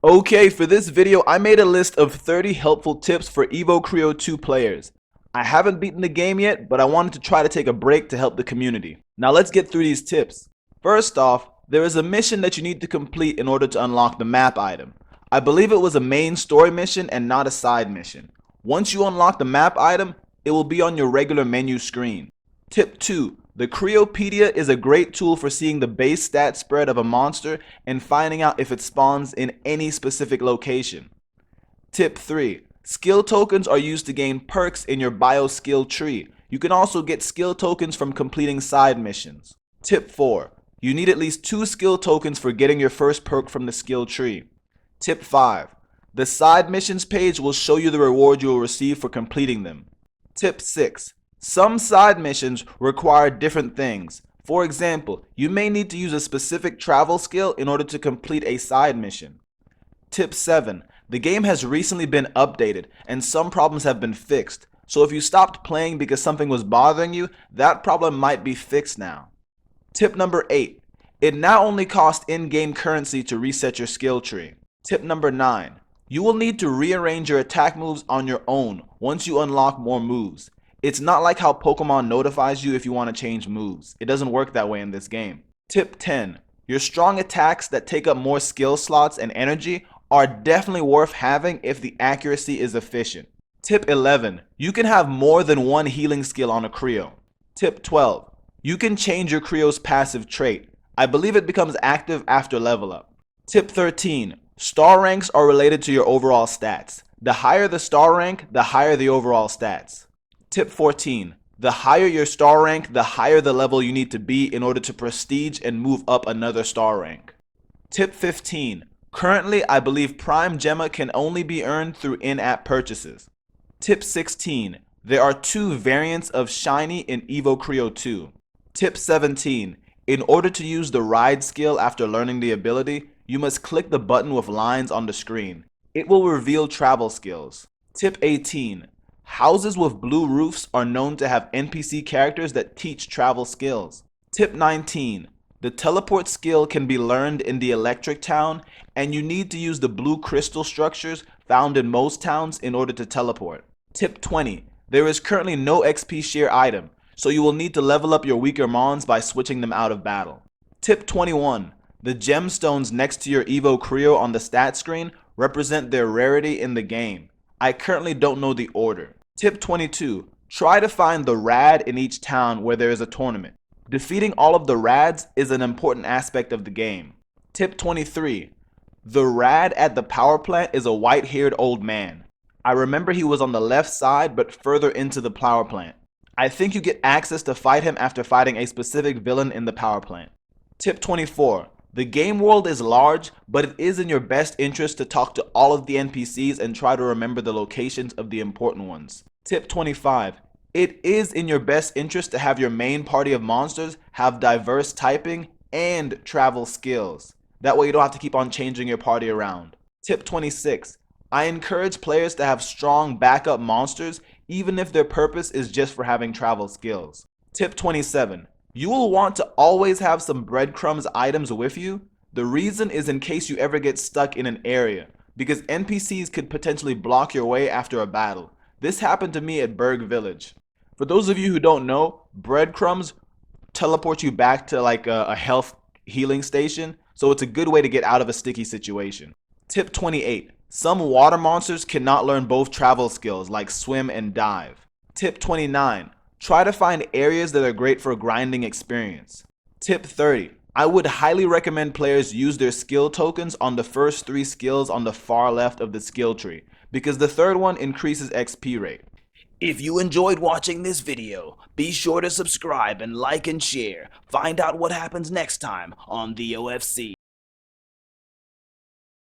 Okay, for this video, I made a list of 30 helpful tips for Evo Creo 2 players. I haven't beaten the game yet, but I wanted to try to take a break to help the community. Now let's get through these tips. First off, there is a mission that you need to complete in order to unlock the map item. I believe it was a main story mission and not a side mission. Once you unlock the map item, it will be on your regular menu screen. Tip 2. The Creopedia is a great tool for seeing the base stat spread of a monster and finding out if it spawns in any specific location. Tip 3. Skill tokens are used to gain perks in your bio skill tree. You can also get skill tokens from completing side missions. Tip 4. You need at least 2 skill tokens for getting your first perk from the skill tree. Tip 5. The side missions page will show you the reward you will receive for completing them. Tip 6. Some side missions require different things. For example, you may need to use a specific travel skill in order to complete a side mission. Tip 7. The game has recently been updated and some problems have been fixed. So if you stopped playing because something was bothering you, that problem might be fixed now. Tip number 8. It now only costs in-game currency to reset your skill tree. Tip number 9. You will need to rearrange your attack moves on your own once you unlock more moves. It's not like how Pokemon notifies you if you want to change moves. It doesn't work that way in this game. Tip 10. Your strong attacks that take up more skill slots and energy are definitely worth having if the accuracy is efficient. Tip 11. You can have more than one healing skill on a Creo. Tip 12. You can change your Creo's passive trait. I believe it becomes active after level up. Tip 13. Star ranks are related to your overall stats. The higher the star rank, the higher the overall stats. Tip 14. The higher your star rank, the higher the level you need to be in order to prestige and move up another star rank. Tip 15. Currently, I believe Prime Gemma can only be earned through in-app purchases. Tip 16. There are 2 variants of Shiny in Evo Creo 2. Tip 17. In order to use the ride skill after learning the ability, you must click the button with lines on the screen. It will reveal travel skills. Tip 18. Houses with blue roofs are known to have NPC characters that teach travel skills. Tip 19. The teleport skill can be learned in the electric town, and you need to use the blue crystal structures found in most towns in order to teleport. Tip 20. There is currently no XP share item, so you will need to level up your weaker mons by switching them out of battle. Tip 21. The gemstones next to your Evo Creo on the stat screen represent their rarity in the game. I currently don't know the order. Tip 22. Try to find the rad in each town where there is a tournament. Defeating all of the rads is an important aspect of the game. Tip 23. The rad at the power plant is a white-haired old man. I remember he was on the left side but further into the power plant. I think you get access to fight him after fighting a specific villain in the power plant. Tip 24. The game world is large, but it is in your best interest to talk to all of the NPCs and try to remember the locations of the important ones. Tip 25. It is in your best interest to have your main party of monsters have diverse typing and travel skills. That way you don't have to keep on changing your party around. Tip 26. I encourage players to have strong backup monsters even if their purpose is just for having travel skills. Tip 27. You will want to always have some breadcrumbs items with you. The reason is in case you ever get stuck in an area, because NPCs could potentially block your way after a battle. This happened to me at Berg Village. For those of you who don't know, breadcrumbs teleport you back to like a health healing station, so it's a good way to get out of a sticky situation. Tip 28. Some water monsters cannot learn both travel skills like swim and dive. Tip 29. Try to find areas that are great for grinding experience. Tip 30. I would highly recommend players use their skill tokens on the first 3 skills on the far left of the skill tree, because the third one increases XP rate. If you enjoyed watching this video, be sure to subscribe and like and share. Find out what happens next time on the OFC.